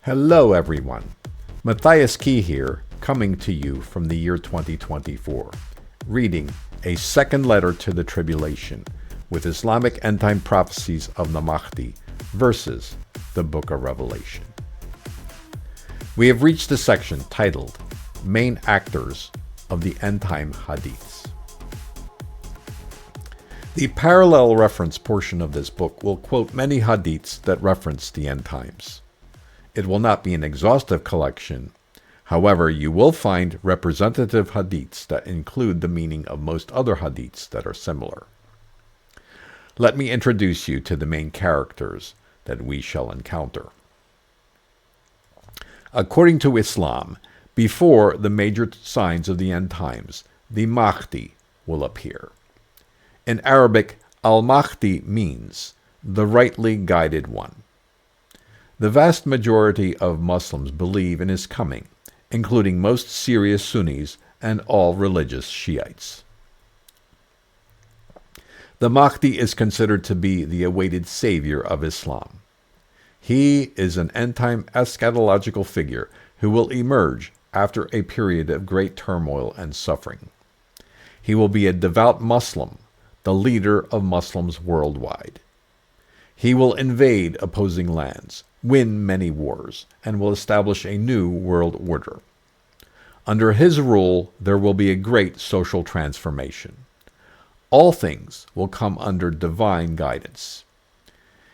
Hello everyone, Matthias Key here, coming to you from the year 2024, reading a second letter to the Tribulation with Islamic end-time prophecies of the Mahdi versus the Book of Revelation. We have reached the section titled Main Actors of the End-Time Hadiths. The parallel reference portion of this book will quote many hadiths that reference the end times. It will not be an exhaustive collection. However, you will find representative hadiths that include the meaning of most other hadiths that are similar. Let me introduce you to the main characters that we shall encounter. According to Islam, before the major signs of the end times, the Mahdi will appear. In Arabic, al-Mahdi means the rightly guided one. The vast majority of Muslims believe in his coming, including most serious Sunnis and all religious Shiites. The Mahdi is considered to be the awaited savior of Islam. He is an end-time eschatological figure who will emerge after a period of great turmoil and suffering. He will be a devout Muslim, the leader of Muslims worldwide. He will invade opposing lands, win many wars, and will establish a new world order. Under his rule, there will be a great social transformation. All things will come under divine guidance.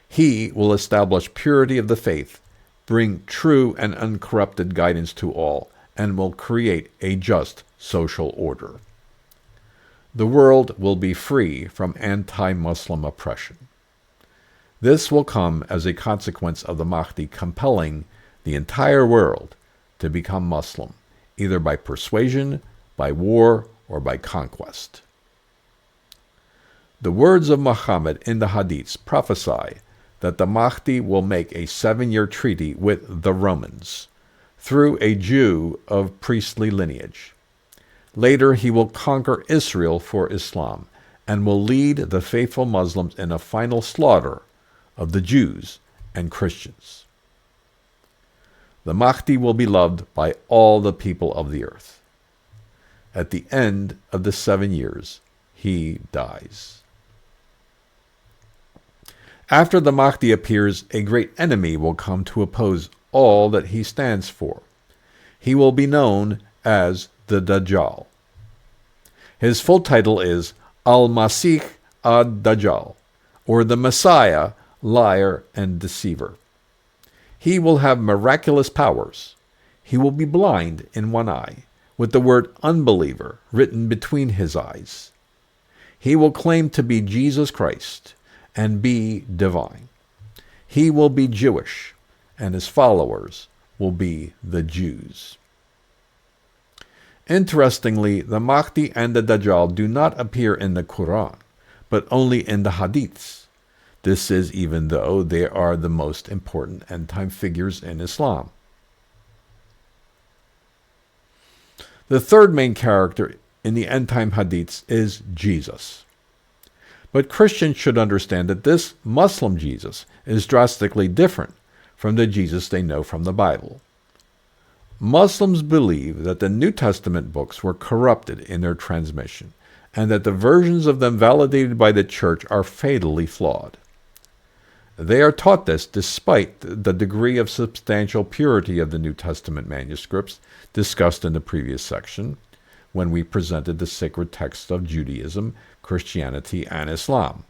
He will establish purity of the faith, bring true and uncorrupted guidance to all, and will create a just social order. The world will be free from anti-Muslim oppression. This will come as a consequence of the Mahdi compelling the entire world to become Muslim, either by persuasion, by war, or by conquest. The words of Muhammad in the Hadiths prophesy that the Mahdi will make a 7-year treaty with the Romans through a Jew of priestly lineage. Later, he will conquer Israel for Islam and will lead the faithful Muslims in a final slaughter of the Jews and Christians. The Mahdi will be loved by all the people of the earth. At the end of the 7 years, he dies. After the Mahdi appears, a great enemy will come to oppose all that he stands for. He will be known as the Dajjal. His full title is Al-Masih ad-Dajjal, or the Messiah, liar and deceiver. He will have miraculous powers. He will be blind in one eye, with the word unbeliever written between his eyes. He will claim to be Jesus Christ and be divine. He will be Jewish, and his followers will be the Jews. Interestingly, the Mahdi and the Dajjal do not appear in the Quran, but only in the Hadiths. This is even though they are the most important end-time figures in Islam. The third main character in the end-time Hadiths is Jesus. But Christians should understand that this Muslim Jesus is drastically different from the Jesus they know from the Bible. Muslims believe that the New Testament books were corrupted in their transmission, and that the versions of them validated by the Church are fatally flawed. They are taught this despite the degree of substantial purity of the New Testament manuscripts discussed in the previous section, when we presented the sacred texts of Judaism, Christianity, and Islam.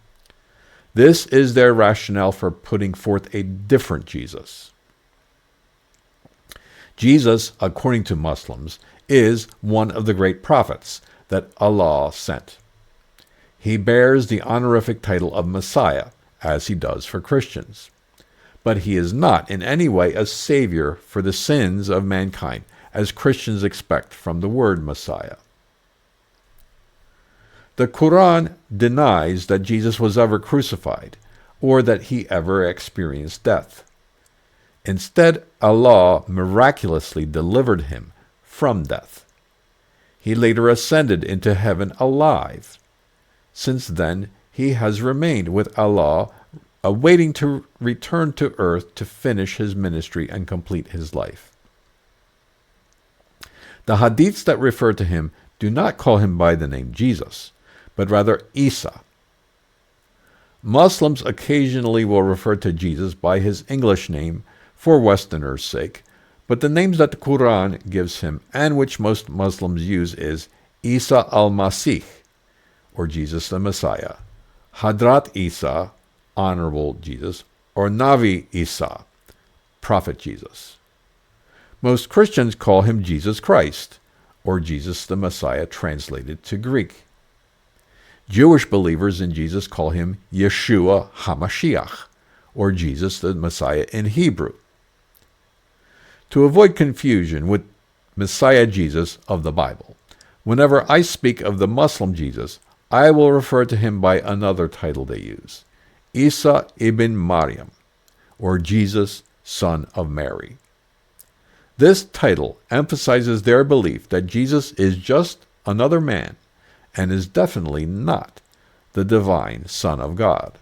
This is their rationale for putting forth a different Jesus. Jesus, according to Muslims, is one of the great prophets that Allah sent. He bears the honorific title of Messiah, as he does for Christians. But he is not in any way a savior for the sins of mankind, as Christians expect from the word Messiah. The Quran denies that Jesus was ever crucified, or that he ever experienced death. Instead, Allah miraculously delivered him from death. He later ascended into heaven alive. Since then, he has remained with Allah awaiting to return to earth to finish his ministry and complete his life. The Hadiths that refer to him do not call him by the name Jesus, but rather Isa. Muslims occasionally will refer to Jesus by his English name for Westerners' sake, but the names that the Quran gives him and which most Muslims use is Isa al-Masih, or Jesus the Messiah, Hadrat Isa, Honorable Jesus, or Navi Isa, Prophet Jesus. Most Christians call him Jesus Christ, or Jesus the Messiah translated to Greek. Jewish believers in Jesus call him Yeshua HaMashiach, or Jesus the Messiah in Hebrew. To avoid confusion with Messiah Jesus of the Bible, whenever I speak of the Muslim Jesus, I will refer to him by another title they use, Isa ibn Maryam, or Jesus, son of Mary. This title emphasizes their belief that Jesus is just another man and is definitely not the divine Son of God.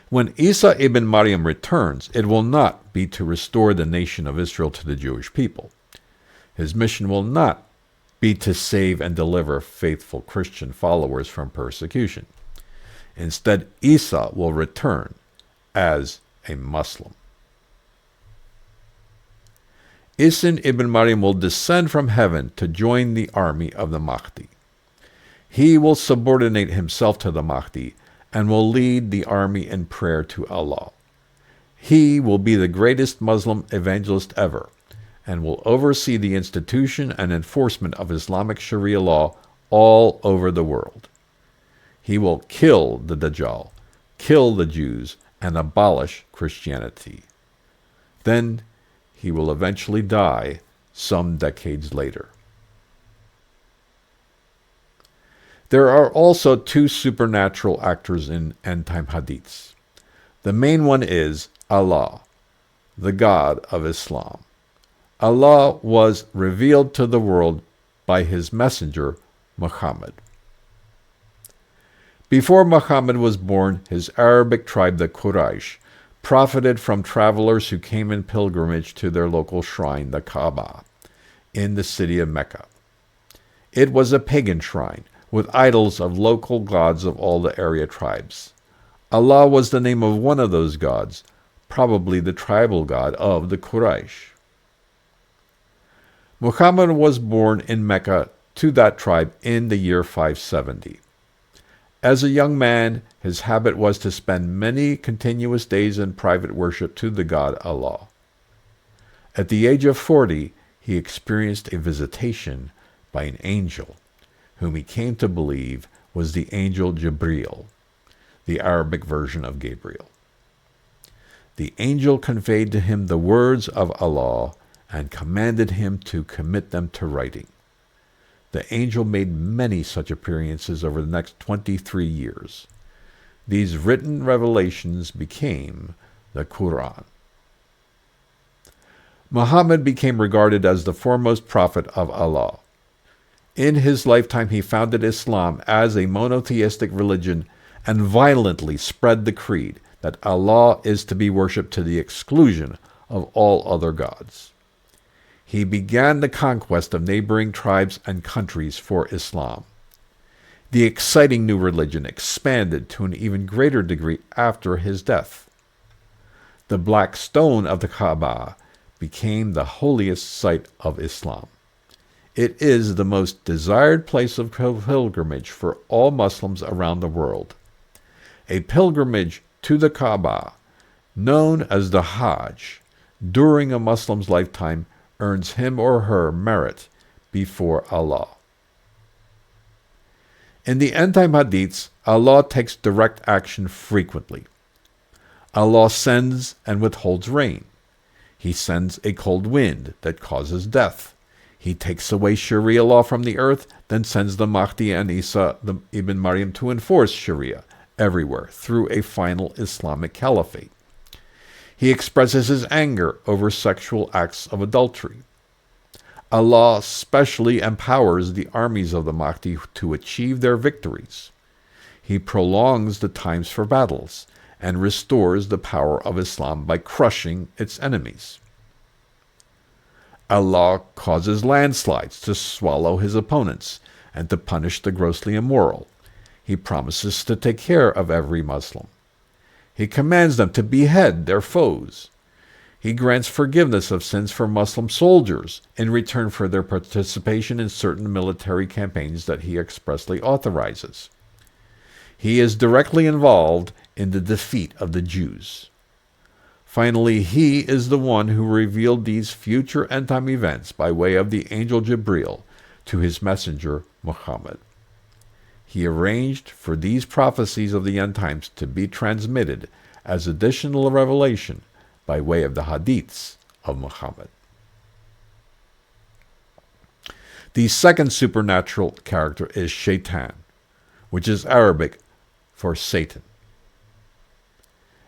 When Isa ibn Maryam returns, it will not be to restore the nation of Israel to the Jewish people. His mission will not be to save and deliver faithful Christian followers from persecution. Instead, Isa will return as a Muslim. Isa ibn Maryam will descend from heaven to join the army of the Mahdi. He will subordinate himself to the Mahdi and will lead the army in prayer to Allah. He will be the greatest Muslim evangelist ever and will oversee the institution and enforcement of Islamic Sharia law all over the world. He will kill the Dajjal, kill the Jews, and abolish Christianity. Then he will eventually die some decades later. There are also two supernatural actors in end-time hadiths. The main one is Allah, the God of Islam. Allah was revealed to the world by his messenger, Muhammad. Before Muhammad was born, his Arabic tribe, the Quraysh, profited from travelers who came in pilgrimage to their local shrine, the Kaaba, in the city of Mecca. It was a pagan shrine with idols of local gods of all the area tribes. Allah was the name of one of those gods, probably the tribal god of the Quraysh. Muhammad was born in Mecca to that tribe in the year 570. As a young man, his habit was to spend many continuous days in private worship to the God Allah. At the age of 40, he experienced a visitation by an angel, whom he came to believe was the angel Jibreel, the Arabic version of Gabriel. The angel conveyed to him the words of Allah and commanded him to commit them to writing. The angel made many such appearances over the next 23 years. These written revelations became the Quran. Muhammad became regarded as the foremost prophet of Allah. In his lifetime, he founded Islam as a monotheistic religion and violently spread the creed that Allah is to be worshipped to the exclusion of all other gods. He began the conquest of neighboring tribes and countries for Islam. The exciting new religion expanded to an even greater degree after his death. The black stone of the Kaaba became the holiest site of Islam. It is the most desired place of pilgrimage for all Muslims around the world. A pilgrimage to the Kaaba, known as the Hajj, during a Muslim's lifetime earns him or her merit before Allah. In the end-time hadiths, Allah takes direct action frequently. Allah sends and withholds rain. He sends a cold wind that causes death. He takes away Sharia law from the earth, then sends the Mahdi and Isa ibn Maryam to enforce Sharia everywhere through a final Islamic caliphate. He expresses his anger over sexual acts of adultery. Allah specially empowers the armies of the Mahdi to achieve their victories. He prolongs the times for battles and restores the power of Islam by crushing its enemies. Allah causes landslides to swallow his opponents and to punish the grossly immoral. He promises to take care of every Muslim. He commands them to behead their foes. He grants forgiveness of sins for Muslim soldiers in return for their participation in certain military campaigns that he expressly authorizes. He is directly involved in the defeat of the Jews. Finally, he is the one who revealed these future end-time events by way of the angel Jibril to his messenger Muhammad. He arranged for these prophecies of the end times to be transmitted as additional revelation by way of the Hadiths of Muhammad. The second supernatural character is Shaitan, which is Arabic for Satan.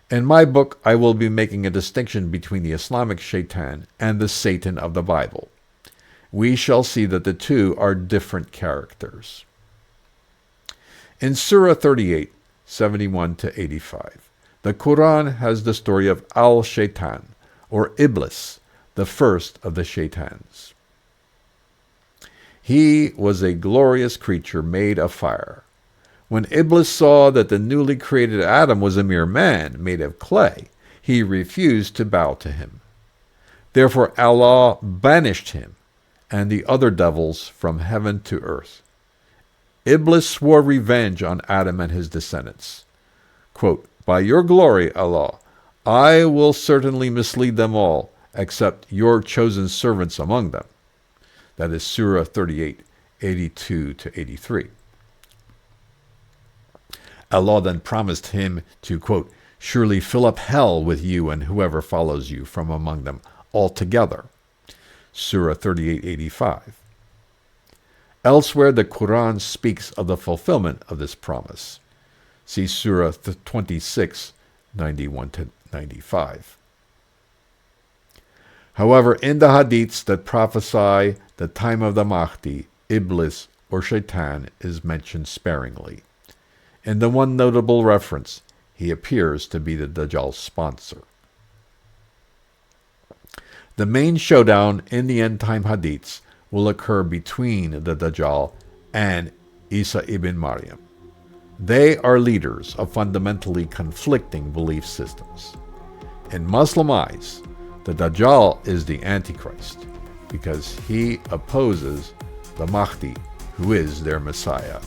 In my book, I will be making a distinction between the Islamic Shaitan and the Satan of the Bible. We shall see that the two are different characters. In Surah 38, 71-85, the Quran has the story of Al-Shaitan, or Iblis, the first of the Shaitans. He was a glorious creature made of fire. When Iblis saw that the newly created Adam was a mere man made of clay, he refused to bow to him. Therefore Allah banished him and the other devils from heaven to earth. Iblis swore revenge on Adam and his descendants. Quote, "By your glory, Allah, I will certainly mislead them all, except your chosen servants among them." That is Surah 38, 82-83. Allah then promised him to, quote, "surely fill up hell with you and whoever follows you from among them altogether." Surah 38:85. Elsewhere, the Quran speaks of the fulfillment of this promise. See Surah 26, 91-95. However, in the Hadiths that prophesy the time of the Mahdi, Iblis or Shaitan is mentioned sparingly. In the one notable reference, he appears to be the Dajjal's sponsor. The main showdown in the end-time Hadiths will occur between the Dajjal and Isa ibn Maryam. They are leaders of fundamentally conflicting belief systems. In Muslim eyes, the Dajjal is the Antichrist because he opposes the Mahdi, who is their Messiah.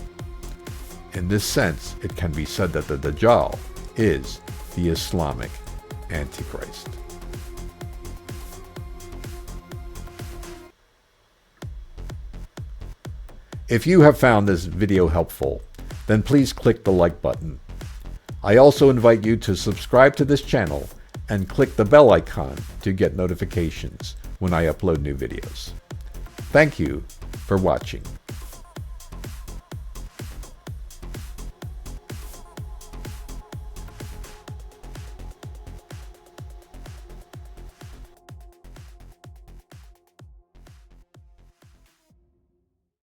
In this sense, it can be said that the Dajjal is the Islamic Antichrist. If you have found this video helpful, then please click the like button. I also invite you to subscribe to this channel and click the bell icon to get notifications when I upload new videos. Thank you for watching.